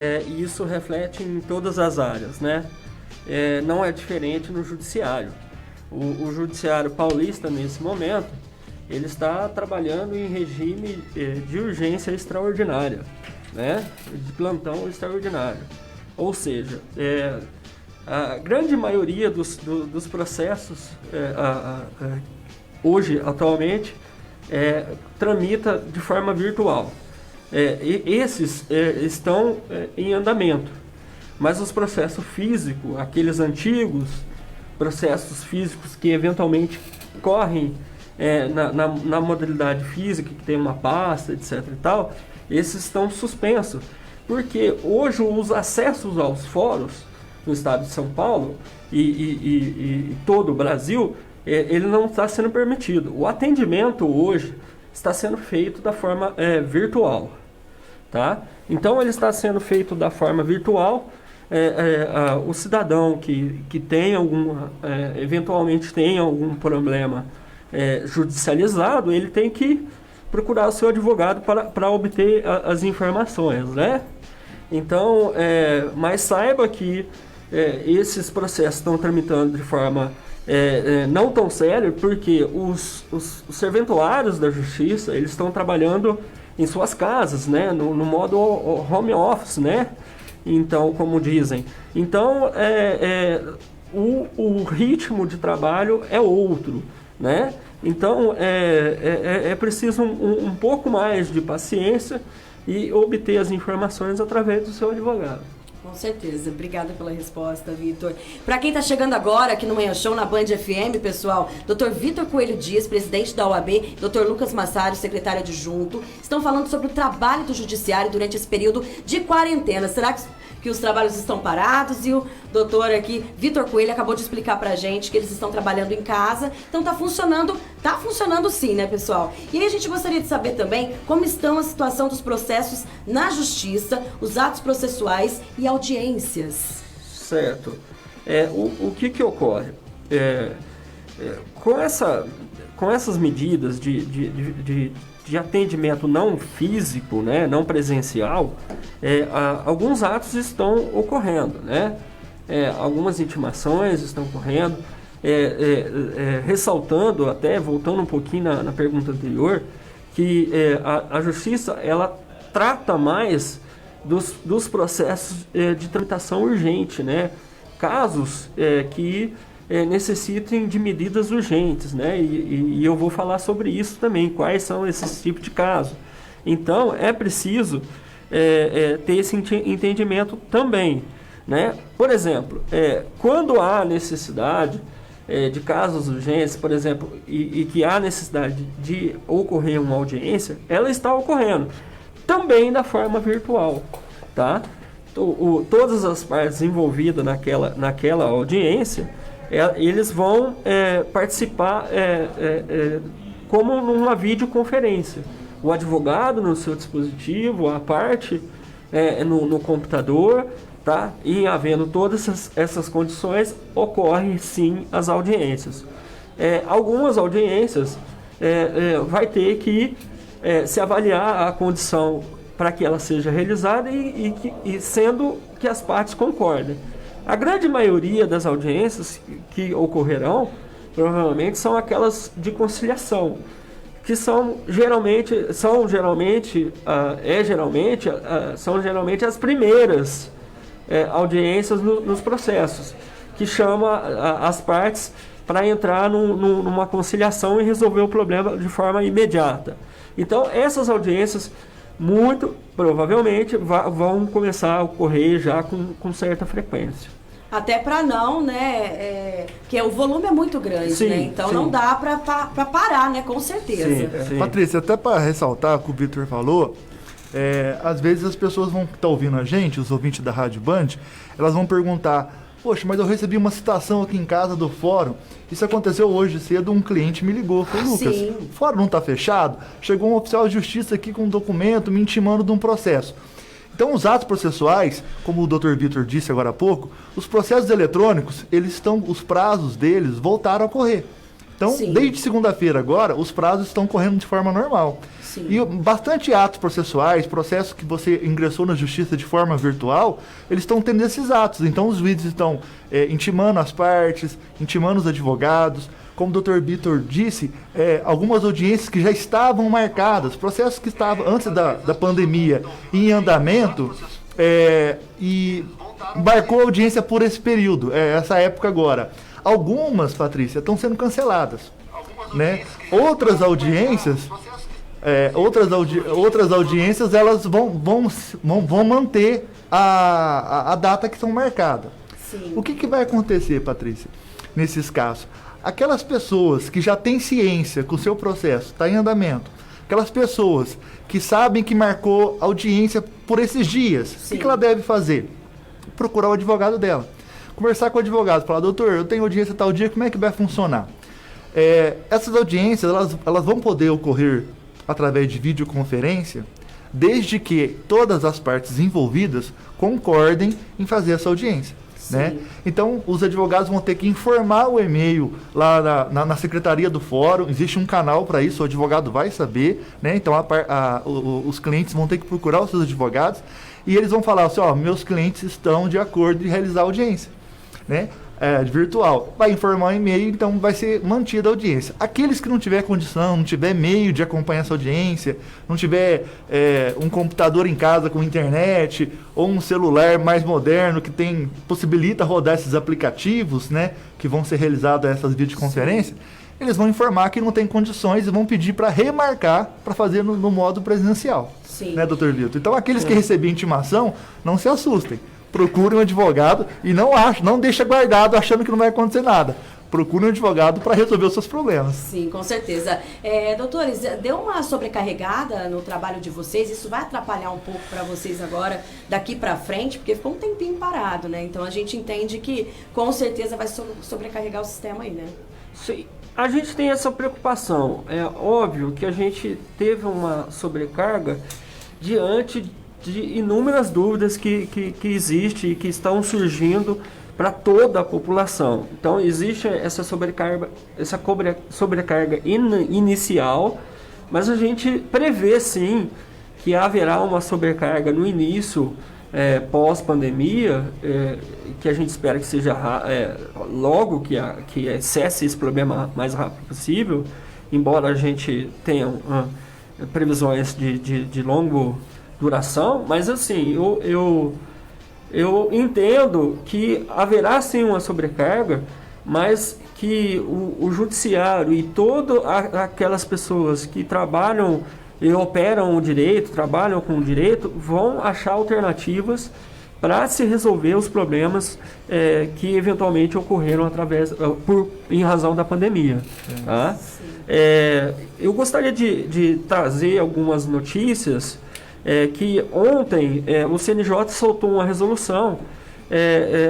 E isso reflete em todas as áreas, né? Não é diferente no judiciário. O judiciário paulista, nesse momento, ele está trabalhando em regime de urgência extraordinária, né? De plantão extraordinário. Ou seja, a grande maioria dos processos, hoje, atualmente, tramita de forma virtual. Esses estão em andamento, mas os processos físicos, aqueles antigos processos físicos que eventualmente correm na modalidade física, que tem uma pasta, etc. e tal, esses estão suspensos, porque hoje os acessos aos fóruns no estado de São Paulo e todo o Brasil, ele não está sendo permitido. O atendimento hoje está sendo feito da forma virtual. Tá? Então ele está sendo feito da forma virtual. O cidadão que tem eventualmente tem algum problema judicializado, ele tem que procurar o seu advogado para obter as informações, né? Então, mas saiba que esses processos estão tramitando de forma não tão séria, porque os serventuários da justiça, eles estão trabalhando em suas casas, né? No modo home office, né? Então, como dizem. Então, o ritmo de trabalho é outro, né? Então, é preciso um pouco mais de paciência e obter as informações através do seu advogado. Com certeza. Obrigada pela resposta, Vitor. Para quem está chegando agora aqui no Manhã Show, na Band FM, pessoal, Dr. Vitor Coelho Dias, presidente da OAB, Dr. Lucas Massaro, secretário adjunto, estão falando sobre o trabalho do judiciário durante esse período de quarentena. Será que os trabalhos estão parados? E o doutor aqui, Vitor Coelho, acabou de explicar pra gente que eles estão trabalhando em casa. Então tá funcionando sim, né, pessoal? E aí a gente gostaria de saber também como estão a situação dos processos na justiça, os atos processuais e audiências. Certo. O que ocorre? Com essas medidas de atendimento não físico, né, não presencial, alguns atos estão ocorrendo, né? Algumas intimações estão ocorrendo, ressaltando, até voltando um pouquinho na pergunta anterior, que a justiça, ela trata mais dos processos de tramitação urgente, né? Casos que necessitem de medidas urgentes, né? E eu vou falar sobre isso também, quais são esses tipos de casos. Então, é preciso ter esse entendimento também, né? Por exemplo, quando há necessidade de casos urgentes, por exemplo, e que há necessidade de ocorrer uma audiência, ela está ocorrendo também da forma virtual, tá? Todas as partes envolvidas naquela audiência, eles vão participar como numa videoconferência. O advogado no seu dispositivo, a parte no computador, tá? E havendo todas essas condições, ocorrem sim as audiências. Algumas audiências vai ter que se avaliar a condição para que ela seja realizada e sendo que as partes concordem. A grande maioria das audiências que ocorrerão, provavelmente, são aquelas de conciliação, que são geralmente as primeiras audiências nos processos, que chama as partes para entrar numa conciliação e resolver o problema de forma imediata. Então, essas audiências, muito provavelmente, vão começar a ocorrer já com certa frequência. Até para não, né, que o volume é muito grande, sim, né, então sim. Não dá para parar, né, com certeza. Sim. Patrícia, até para ressaltar o que o Vitor falou, às vezes as pessoas vão estar ouvindo a gente, os ouvintes da Rádio Band, elas vão perguntar: poxa, mas eu recebi uma citação aqui em casa do fórum. Isso aconteceu hoje cedo, um cliente me ligou. Falou: Lucas, o fórum não está fechado? Chegou um oficial de justiça aqui com um documento me intimando de um processo. Então, os atos processuais, como o Dr. Vitor disse agora há pouco, os processos eletrônicos, os prazos deles voltaram a correr. Então, desde segunda-feira agora, os prazos estão correndo de forma normal. Sim. E bastante atos processuais, processos que você ingressou na justiça de forma virtual, eles estão tendo esses atos. Então os juízes estão intimando as partes, intimando os advogados. Como o Dr. Vitor disse, algumas audiências que já estavam marcadas, processos que estavam antes da pandemia em andamento, e marcou a audiência por esse período, essa época agora. Algumas, Patrícia, estão sendo canceladas, né? Outras audiências, elas vão manter a data que são marcadas. Sim. O que vai acontecer, Patrícia, nesses casos? Aquelas pessoas que já têm ciência que o seu processo está em andamento, aquelas pessoas que sabem que marcou audiência por esses dias, o que ela deve fazer? Procurar o advogado dela. Conversar com o advogado, falar, doutor, eu tenho audiência tal dia, como é que vai funcionar? Essas audiências, elas vão poder ocorrer através de videoconferência, desde que todas as partes envolvidas concordem em fazer essa audiência. Né? Então, os advogados vão ter que informar o e-mail lá na secretaria do fórum, existe um canal para isso, o advogado vai saber, né? Então os clientes vão ter que procurar os seus advogados e eles vão falar assim, meus clientes estão de acordo em realizar a audiência, né? Virtual. Vai informar o e-mail, então vai ser mantida a audiência. Aqueles que não tiver condição, não tiver meio de acompanhar essa audiência, não tiver um computador em casa com internet, ou um celular mais moderno que possibilita rodar esses aplicativos, né, que vão ser realizadas essas videoconferências, eles vão informar que não tem condições e vão pedir para remarcar para fazer no modo presencial. Sim. Né, doutor Vitor? Então aqueles que receberem intimação, não se assustem. Procure um advogado e não deixa guardado achando que não vai acontecer nada. Procure um advogado para resolver os seus problemas. Sim, com certeza. Doutores, deu uma sobrecarregada no trabalho de vocês? Isso vai atrapalhar um pouco para vocês agora, daqui para frente? Porque ficou um tempinho parado, né? Então a gente entende que com certeza vai sobrecarregar o sistema aí, né? Sim. A gente tem essa preocupação. É óbvio que a gente teve uma sobrecarga diante de inúmeras dúvidas que existem e que estão surgindo para toda a população. Então existe essa sobrecarga inicial, mas a gente prevê sim que haverá uma sobrecarga no início, pós-pandemia, que a gente espera que seja logo que cesse esse problema mais rápido possível, embora a gente tenha previsões de longo duração, mas assim, eu entendo que haverá sim uma sobrecarga, mas que o judiciário e todas aquelas pessoas que trabalham e operam o direito, trabalham com o direito, vão achar alternativas para se resolver os problemas que eventualmente ocorreram em razão da pandemia. Tá? Eu gostaria de trazer algumas notícias que ontem o CNJ soltou uma resolução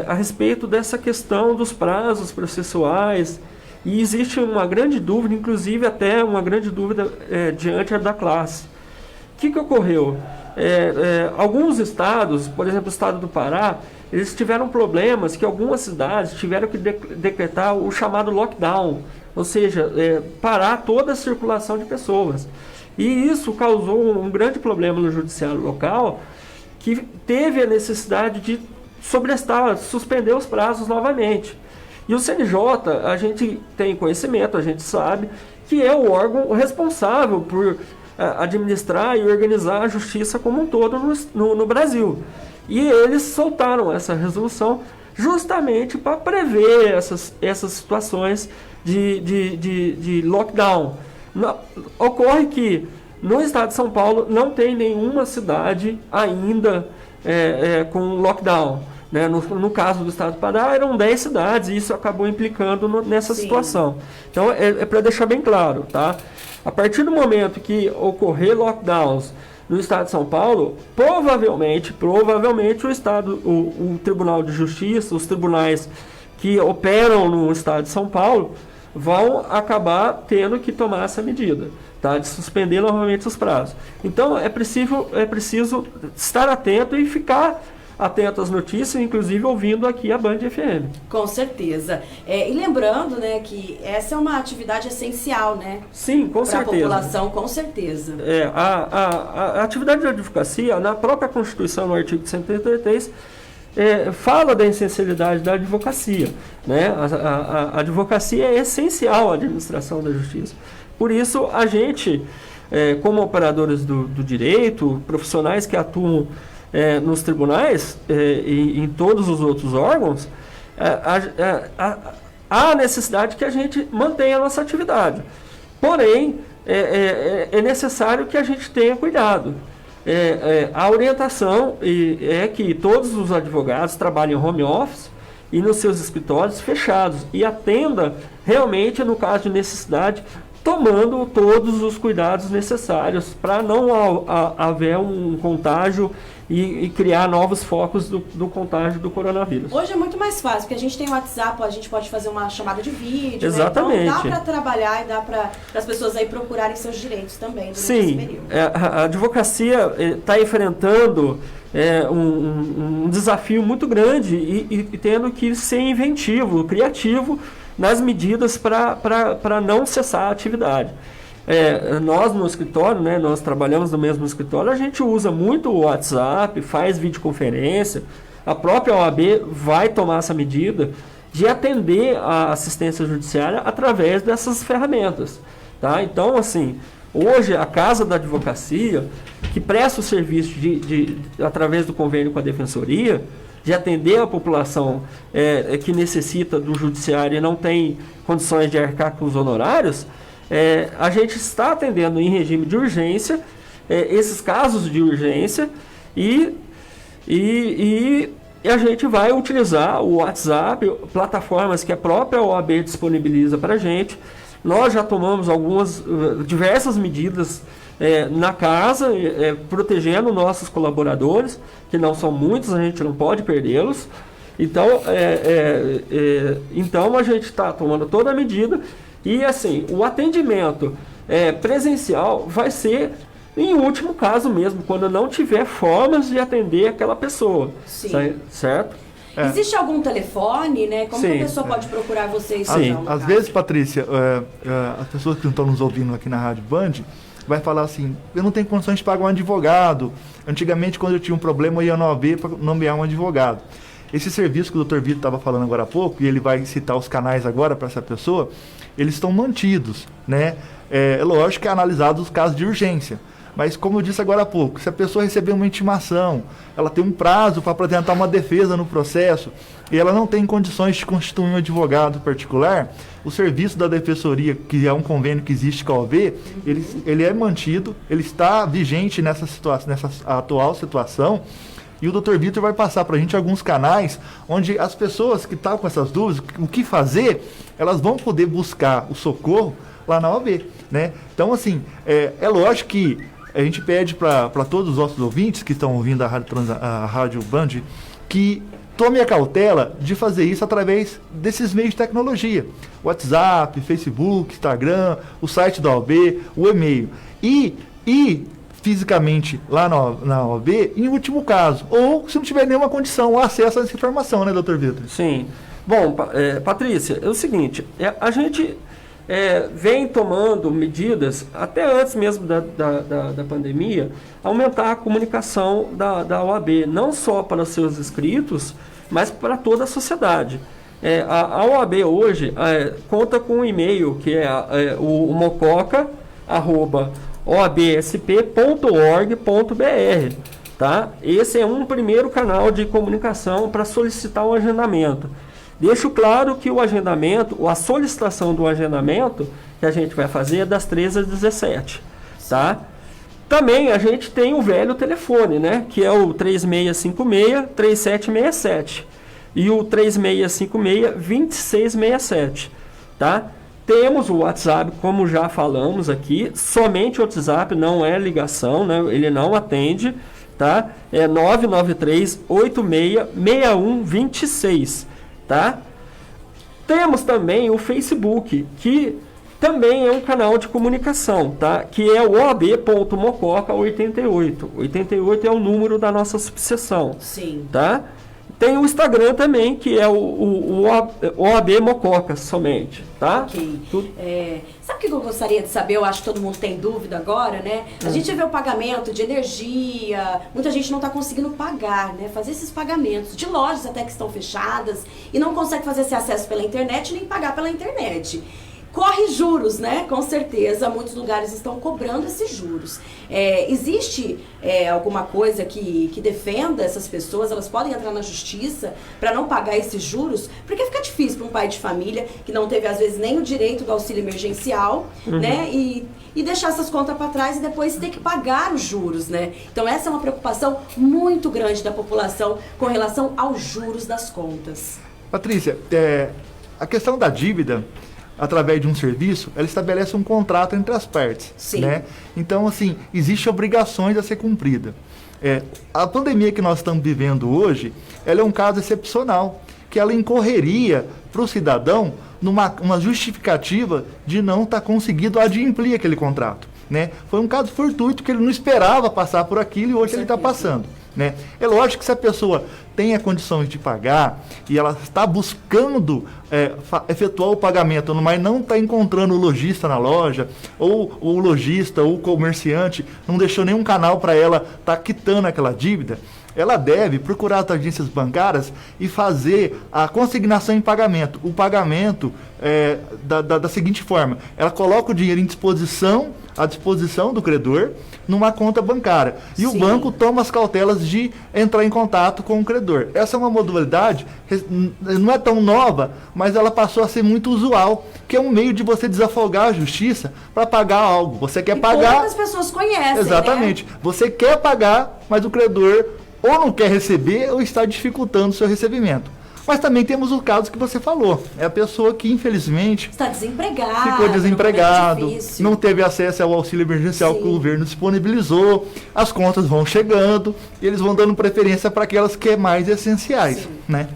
a respeito dessa questão dos prazos processuais, e existe uma grande dúvida, inclusive até uma grande dúvida diante da classe. O que ocorreu? Alguns estados, por exemplo o estado do Pará, eles tiveram problemas que algumas cidades tiveram que decretar o chamado lockdown, ou seja, parar toda a circulação de pessoas. E isso causou um grande problema no judiciário local, que teve a necessidade de suspender os prazos novamente. E o CNJ, a gente tem conhecimento, a gente sabe que é o órgão responsável por administrar e organizar a justiça como um todo no Brasil. E eles soltaram essa resolução justamente para prever essas situações de lockdown. Ocorre que no estado de São Paulo não tem nenhuma cidade ainda com lockdown. Né? No caso do estado do Pará, eram 10 cidades e isso acabou implicando nessa situação. Então, é para deixar bem claro, tá? A partir do momento que ocorrer lockdowns no estado de São Paulo, provavelmente o Tribunal de Justiça, os tribunais que operam no estado de São Paulo, vão acabar tendo que tomar essa medida, tá? De suspender novamente os prazos. Então, é preciso estar atento e ficar atento às notícias, inclusive ouvindo aqui a Band FM. Com certeza. E lembrando, né, que essa é uma atividade essencial, né? Sim, com certeza. Para a população, com certeza. A atividade de advocacia, na própria Constituição, no artigo 133, fala da essencialidade da advocacia, né? A advocacia é essencial à administração da justiça. Por isso, a gente, como operadores do direito, profissionais que atuam nos tribunais e em todos os outros órgãos, há necessidade que a gente mantenha a nossa atividade. Porém, é necessário que a gente tenha cuidado. A orientação é que todos os advogados trabalhem em home office e nos seus escritórios fechados e atenda realmente, no caso de necessidade, tomando todos os cuidados necessários para não haver um contágio e criar novos focos do contágio do coronavírus. Hoje é muito mais fácil, porque a gente tem o WhatsApp, a gente pode fazer uma chamada de vídeo. Exatamente. Né? Então dá para trabalhar e dá para as pessoas aí procurarem seus direitos também durante esse Sim, período. A advocacia está enfrentando um desafio muito grande e tendo que ser inventivo, criativo nas medidas para não cessar a atividade. Nós no escritório, né, nós trabalhamos no mesmo escritório, a gente usa muito o WhatsApp, faz videoconferência, a própria OAB vai tomar essa medida de atender a assistência judiciária através dessas ferramentas. Tá? Então, assim, hoje a Casa da Advocacia, que presta o serviço através do convênio com a Defensoria, de atender a população que necessita do judiciário e não tem condições de arcar com os honorários, a gente está atendendo em regime de urgência esses casos de urgência e a gente vai utilizar o WhatsApp, plataformas que a própria OAB disponibiliza para a gente. Nós já tomamos diversas medidas na casa, protegendo nossos colaboradores, que não são muitos, a gente não pode perdê-los. Então, então a gente está tomando toda a medida. E assim, o atendimento presencial vai ser, em último caso mesmo, quando não tiver formas de atender aquela pessoa. Sim. Certo? Existe algum telefone, né? Como que a pessoa pode procurar vocês? Sim. Às vezes, Patrícia, as pessoas que estão nos ouvindo aqui na Rádio Band vai falar assim, eu não tenho condições de pagar um advogado. Antigamente, quando eu tinha um problema, eu ia na OAB para nomear um advogado. Esse serviço que o Dr. Vitor estava falando agora há pouco, e ele vai citar os canais agora para essa pessoa, eles estão mantidos, né? É lógico que é analisado os casos de urgência. Mas, como eu disse agora há pouco, se a pessoa receber uma intimação, ela tem um prazo para apresentar uma defesa no processo, e ela não tem condições de constituir um advogado particular, o serviço da Defensoria, que é um convênio que existe com a OAB, ele é mantido, ele está vigente nessa atual situação. E o Dr. Vitor vai passar para a gente alguns canais onde as pessoas que estão com essas dúvidas, o que fazer, elas vão poder buscar o socorro lá na OAB, né? Então, assim, é lógico que a gente pede para todos os nossos ouvintes que estão ouvindo a Rádio Band que tome a cautela de fazer isso através desses meios de tecnologia. WhatsApp, Facebook, Instagram, o site da OAB, o e-mail. E fisicamente lá na OAB, em último caso, ou se não tiver nenhuma condição, o acesso a essa informação, né, Dr. Vitor? Sim. Bom, Patrícia, é o seguinte, a gente vem tomando medidas, até antes mesmo da pandemia, aumentar a comunicação da OAB, não só para os seus inscritos, mas para toda a sociedade. A OAB hoje conta com um e-mail, que é o mococa@oabsp.org.br, tá? Esse é um primeiro canal de comunicação para solicitar um agendamento. Deixo claro que o agendamento, a solicitação do agendamento que a gente vai fazer é das 13 às 17, tá? Também a gente tem o velho telefone, né? Que é o 3656-3767 e o 3656-2667, tá? Temos o WhatsApp, como já falamos aqui, somente o WhatsApp, não é ligação, né? Ele não atende, tá? É 993-86-6126, tá? Temos também o Facebook, que também é um canal de comunicação, tá? Que é o OAB.mococa 88. 88 é o número da nossa subseção. Sim. Tá? Tem o Instagram também, que é o OAB Mococa somente, tá? Ok. Sabe o que eu gostaria de saber? Eu acho que todo mundo tem dúvida agora, né? A gente vê o pagamento de energia, muita gente não está conseguindo pagar, né? Fazer esses pagamentos de lojas até que estão fechadas e não consegue fazer esse acesso pela internet nem pagar pela internet. Corre juros, né? Com certeza, muitos lugares estão cobrando esses juros. Existe alguma coisa que defenda essas pessoas? Elas podem entrar na justiça para não pagar esses juros? Porque fica difícil para um pai de família que não teve, às vezes, nem o direito do auxílio emergencial, né? E deixar essas contas para trás e depois ter que pagar os juros, né? Então, essa é uma preocupação muito grande da população com relação aos juros das contas. Patrícia, a questão da dívida, através de um serviço, ela estabelece um contrato entre as partes. Sim. Né? Então, assim, existem obrigações a ser cumprida. A pandemia que nós estamos vivendo hoje, ela é um caso excepcional, que ela incorreria para o cidadão numa justificativa de não estar conseguindo adimplir aquele contrato. Né? Foi um caso fortuito que ele não esperava passar por aquilo e hoje ele está passando. Né? É lógico que se a pessoa tem condições de pagar e ela está buscando efetuar o pagamento, mas não está encontrando o lojista na loja, ou o lojista ou o comerciante não deixou nenhum canal para ela estar quitando aquela dívida, ela deve procurar as agências bancárias e fazer a consignação em pagamento. O pagamento da seguinte forma: ela coloca o dinheiro à disposição do credor numa conta bancária. E o banco toma as cautelas de entrar em contato com o credor. Essa é uma modalidade, não é tão nova, mas ela passou a ser muito usual, que é um meio de você desafogar a justiça para pagar algo. Você quer pagar... poucas pessoas conhecem, exatamente. Né? Você quer pagar, mas o credor ou não quer receber ou está dificultando o seu recebimimento. Mas também temos o caso que você falou. É a pessoa que, infelizmente, está desempregado, ficou desempregado, não teve acesso ao auxílio emergencial que o governo disponibilizou, as contas vão chegando e eles vão dando preferência para aquelas que é mais essenciais. Né?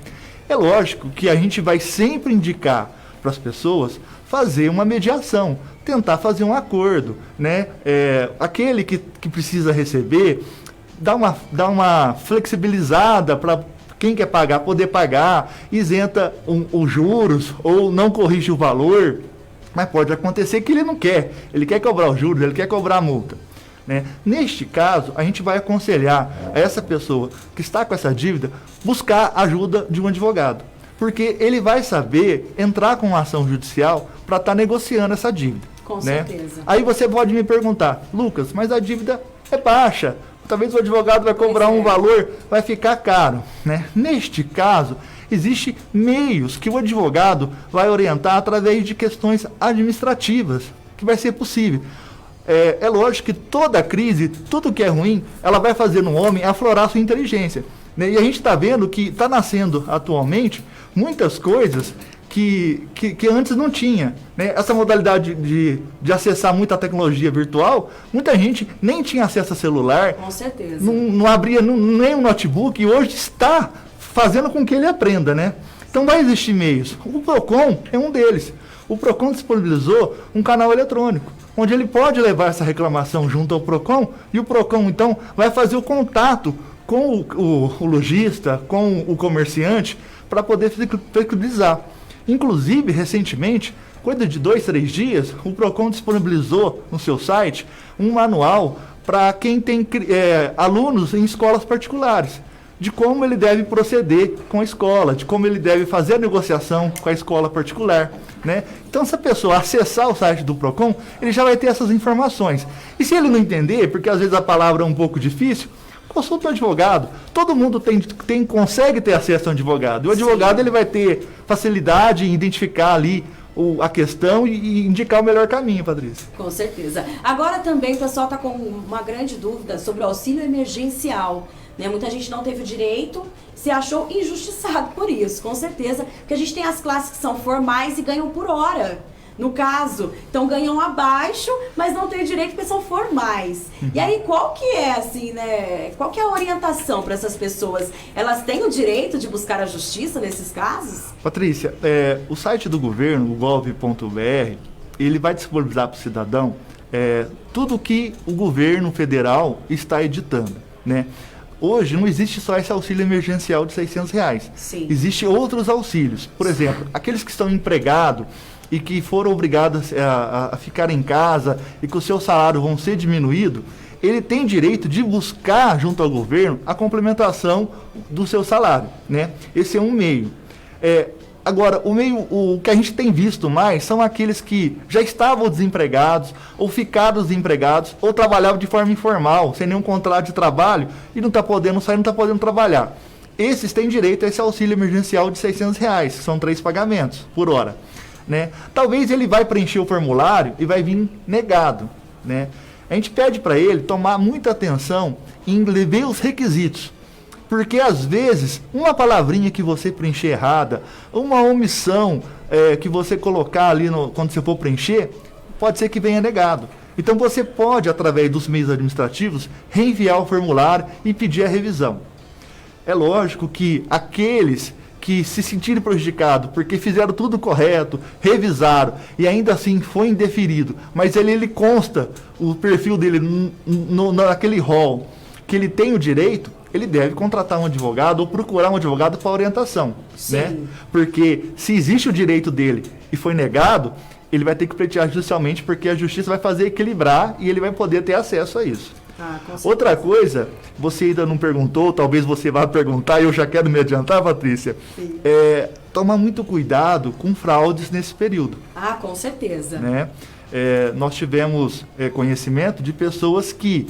É lógico que a gente vai sempre indicar para as pessoas fazer uma mediação, tentar fazer um acordo. Né? Aquele que precisa receber, dá uma flexibilizada para quem quer pagar, poder pagar, isenta os juros ou não corrige o valor, mas pode acontecer que ele não quer, ele quer cobrar os juros, ele quer cobrar a multa. Né? Neste caso, a gente vai aconselhar a essa pessoa que está com essa dívida buscar ajuda de um advogado, porque ele vai saber entrar com uma ação judicial para estar negociando essa dívida. Com né? certeza. Aí você pode me perguntar: Lucas, mas a dívida é baixa, talvez o advogado vai cobrar um valor, vai ficar caro. Né? Neste caso, existem meios que o advogado vai orientar através de questões administrativas, que vai ser possível. É lógico que toda crise, tudo que é ruim, ela vai fazer no homem aflorar sua inteligência. Né? E a gente está vendo que está nascendo atualmente muitas coisas que antes não tinha. Né? Essa modalidade de acessar muita tecnologia virtual, muita gente nem tinha acesso a celular. Com certeza. Não abria nem um notebook e hoje está fazendo com que ele aprenda. Né? Então vai existir meios. O PROCON é um deles. O PROCON disponibilizou um canal eletrônico, onde ele pode levar essa reclamação junto ao PROCON, e o PROCON, então, vai fazer o contato com o lojista, com o comerciante, para poder flexibilizar. Inclusive, recentemente, coisa de 2, 3 dias, o PROCON disponibilizou no seu site um manual para quem tem alunos em escolas particulares, de como ele deve proceder com a escola, de como ele deve fazer a negociação com a escola particular. Né? Então, se a pessoa acessar o site do PROCON, ele já vai ter essas informações. E se ele não entender, porque às vezes a palavra é um pouco difícil, consulta um advogado. Todo mundo consegue ter acesso a um advogado. E o advogado ele vai ter facilidade em identificar ali a questão e indicar o melhor caminho, Patrícia. Com certeza. Agora também o pessoal está com uma grande dúvida sobre o auxílio emergencial. Né? Muita gente não teve o direito, se achou injustiçado por isso, com certeza. Porque a gente tem as classes que são formais e ganham por hora. No caso, então ganham abaixo, mas não têm direito porque são formais. E aí, qual que é, assim, né? Qual que é a orientação para essas pessoas? Elas têm o direito de buscar a justiça nesses casos? Patrícia, o site do governo, o gov.br, ele vai disponibilizar para o cidadão tudo que o governo federal está editando, né? Hoje não existe só esse auxílio emergencial de R$600. Sim. Existem outros auxílios. Por exemplo, aqueles que estão empregados e que foram obrigados a ficar em casa e que o seu salário vão ser diminuído, ele tem direito de buscar junto ao governo a complementação do seu salário, né? Esse é um meio. Agora, o que a gente tem visto mais são aqueles que já estavam desempregados, ou ficaram desempregados, ou trabalhavam de forma informal, sem nenhum contrato de trabalho, e não está podendo sair, não está podendo trabalhar. Esses têm direito a esse auxílio emergencial de R$600, que são 3 pagamentos por hora, né? Talvez ele vai preencher o formulário e vai vir negado, né? A gente pede para ele tomar muita atenção em ver os requisitos. Porque, às vezes, uma palavrinha que você preencher errada, uma omissão que você colocar ali quando você for preencher, pode ser que venha negado. Então, você pode, através dos meios administrativos, reenviar o formulário e pedir a revisão. É lógico que aqueles que se sentirem prejudicados porque fizeram tudo correto, revisaram e ainda assim foi indeferido, mas ele consta o perfil dele naquele rol que ele tem o direito, ele deve contratar um advogado ou procurar um advogado para orientação, né? Porque se existe o direito dele e foi negado, ele vai ter que pleitear judicialmente, porque a justiça vai fazer equilibrar e ele vai poder ter acesso a isso. Outra coisa, você ainda não perguntou, talvez você vá perguntar, e eu já quero me adiantar, Patrícia, tomar muito cuidado com fraudes nesse período. Com certeza. Né? Nós tivemos conhecimento de pessoas que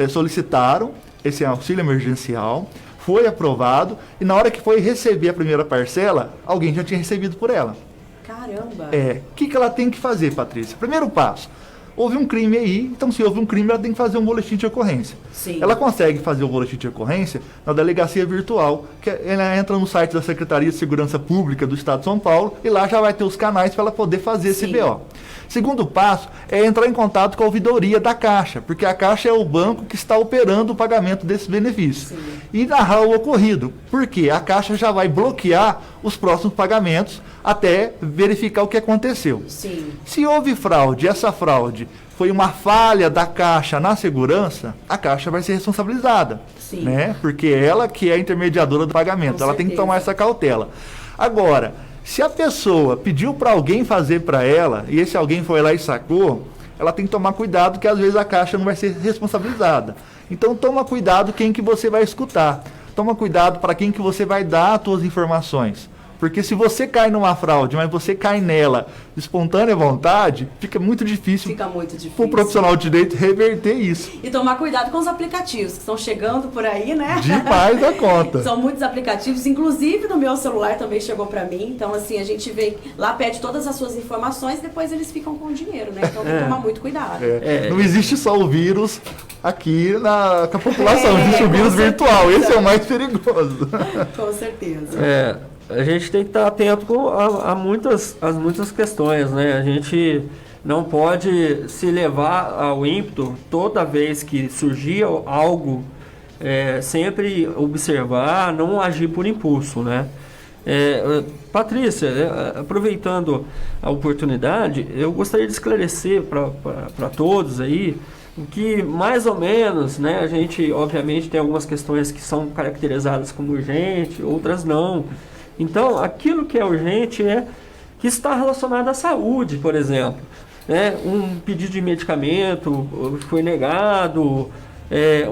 solicitaram esse auxílio emergencial, foi aprovado, e na hora que foi receber a primeira parcela, alguém já tinha recebido por ela. Caramba! O que ela tem que fazer, Patrícia? Primeiro passo, houve um crime aí, então se houve um crime, ela tem que fazer um boletim de ocorrência. Sim. Ela consegue fazer o boletim de ocorrência na delegacia virtual, que ela entra no site da Secretaria de Segurança Pública do Estado de São Paulo, e lá já vai ter os canais para ela poder fazer esse BO. Segundo passo é entrar em contato com a ouvidoria da Caixa, porque a Caixa é o banco que está operando o pagamento desse benefício. Sim. E narrar o ocorrido, porque a Caixa já vai bloquear os próximos pagamentos até verificar o que aconteceu. Sim. Se houve fraude, essa fraude foi uma falha da Caixa na segurança, a Caixa vai ser responsabilizada. Sim. Né? Porque ela que é a intermediadora do pagamento, ela tem que tomar essa cautela. Agora, se a pessoa pediu para alguém fazer para ela, e esse alguém foi lá e sacou, ela tem que tomar cuidado, que às vezes a Caixa não vai ser responsabilizada. Então toma cuidado quem que você vai escutar. Toma cuidado para quem que você vai dar as suas informações. Porque se você cai numa fraude, mas você cai nela de espontânea vontade, fica muito difícil para o profissional de direito reverter isso. E tomar cuidado com os aplicativos que estão chegando por aí, né? Demais da conta. São muitos aplicativos, inclusive no meu celular também chegou para mim. Então, assim, a gente vê, lá pede todas as suas informações, depois eles ficam com o dinheiro, né? Então tem que tomar muito cuidado. Não existe só o vírus aqui com a população, existe o vírus virtual, esse é o mais perigoso. Com certeza. A gente tem que estar atento a muitas questões, né? A gente não pode se levar ao ímpeto toda vez que surgir algo, sempre observar, não agir por impulso, né? Patrícia, aproveitando a oportunidade, eu gostaria de esclarecer para todos aí que mais ou menos, né? A gente obviamente tem algumas questões que são caracterizadas como urgente, outras não. Então, aquilo que é urgente que está relacionado à saúde, por exemplo. Um pedido de medicamento foi negado,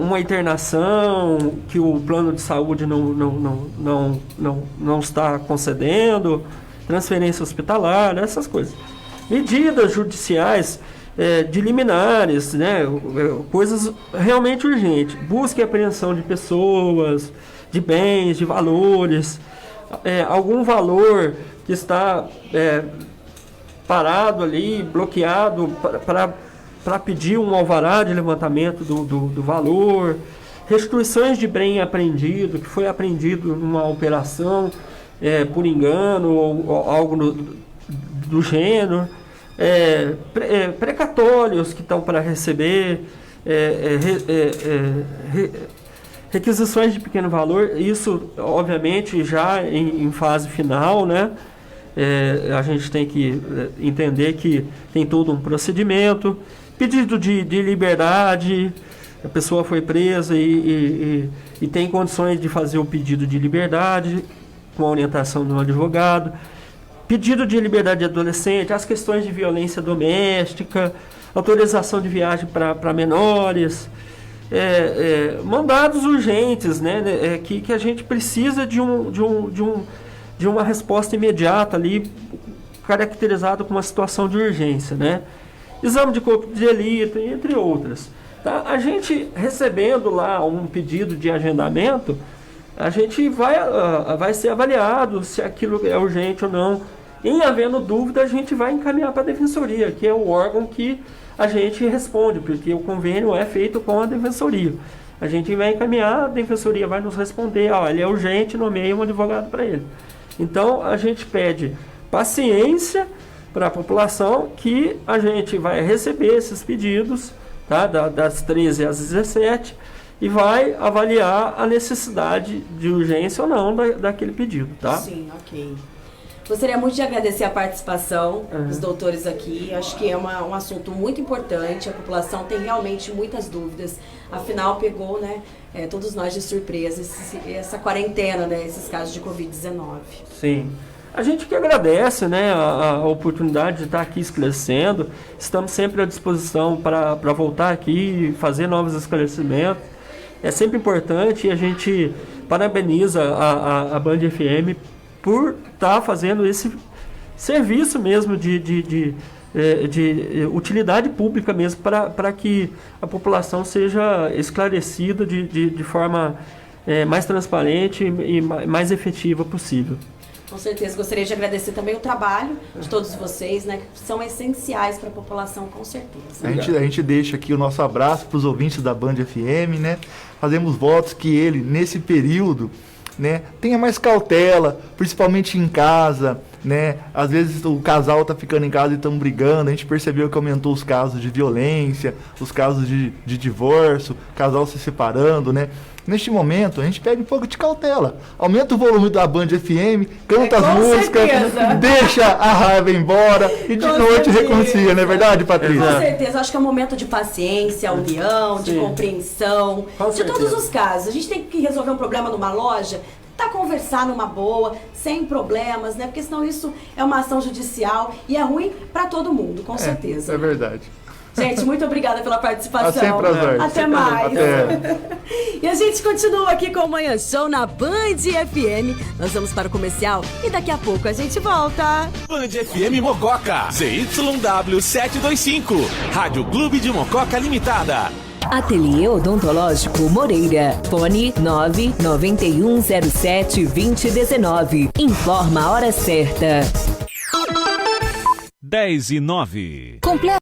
uma internação que o plano de saúde não está concedendo, transferência hospitalar, essas coisas. Medidas judiciais de liminares, né? Coisas realmente urgentes. Busca e apreensão de pessoas, de bens, de valores. Algum valor que está parado ali, bloqueado para pedir um alvará de levantamento do valor, restituições de bem apreendido, que foi apreendido numa operação por engano ou algo do gênero, precatórios que estão para receber, requisições de pequeno valor, isso obviamente já em fase final, né? a gente tem que entender que tem todo um procedimento. Pedido de liberdade, a pessoa foi presa e tem condições de fazer o pedido de liberdade com a orientação de um advogado. Pedido de liberdade de adolescente, as questões de violência doméstica, autorização de viagem para menores, mandados urgentes, né, que a gente precisa de uma resposta imediata ali, caracterizada com uma situação de urgência, né? Exame de corpo de delito, entre outras. Tá? A gente recebendo lá um pedido de agendamento, a gente vai ser avaliado se aquilo é urgente ou não. Em havendo dúvida, a gente vai encaminhar para a Defensoria, que é o órgão que a gente responde, porque o convênio é feito com a Defensoria. A gente vai encaminhar, a Defensoria vai nos responder, ele é urgente, nomeia um advogado para ele. Então, a gente pede paciência para a população, que a gente vai receber esses pedidos, tá, das 13 às 17, e vai avaliar a necessidade de urgência ou não daquele pedido, tá? Sim, ok. Gostaria muito de agradecer a participação dos doutores aqui. Acho que é um assunto muito importante. A população tem realmente muitas dúvidas. Afinal, pegou, né, todos nós de surpresa essa quarentena, né, esses casos de Covid-19. Sim. A gente que agradece, né, a oportunidade de estar aqui esclarecendo. Estamos sempre à disposição para voltar aqui e fazer novos esclarecimentos. É sempre importante, e a gente parabeniza a Band FM por estar fazendo esse serviço mesmo de utilidade pública mesmo, para que a população seja esclarecida de forma mais transparente e mais efetiva possível. Com certeza, gostaria de agradecer também o trabalho de todos vocês, né, que são essenciais para a população, com certeza. A gente deixa aqui o nosso abraço para os ouvintes da Band FM, né? Fazemos votos que ele, nesse período, né, tenha mais cautela, principalmente em casa, né? Às vezes o casal tá ficando em casa e estão brigando. A gente percebeu que aumentou os casos de violência, os casos de divórcio, casal se separando, né? Neste momento, a gente pede um pouco de cautela. Aumenta o volume da Band FM, canta as músicas, deixa a raiva embora e de noite reconcilia, não é verdade, Patrícia? Com certeza, acho que é um momento de paciência, união, de compreensão, de todos os casos. A gente tem que resolver um problema numa loja, conversar numa boa, sem problemas, né? Porque senão isso é uma ação judicial e é ruim para todo mundo, com certeza. É verdade. Gente, muito obrigada pela participação. Sempre às ordens. Até mais. E a gente continua aqui com o Manhã Show na Band FM. Nós vamos para o comercial e daqui a pouco a gente volta. Band FM Mococa, ZYW 725, Rádio Clube de Mococa Limitada. Ateliê Odontológico Moreira. Fone 99107-2019. Informa a hora certa. 10:09. Completo.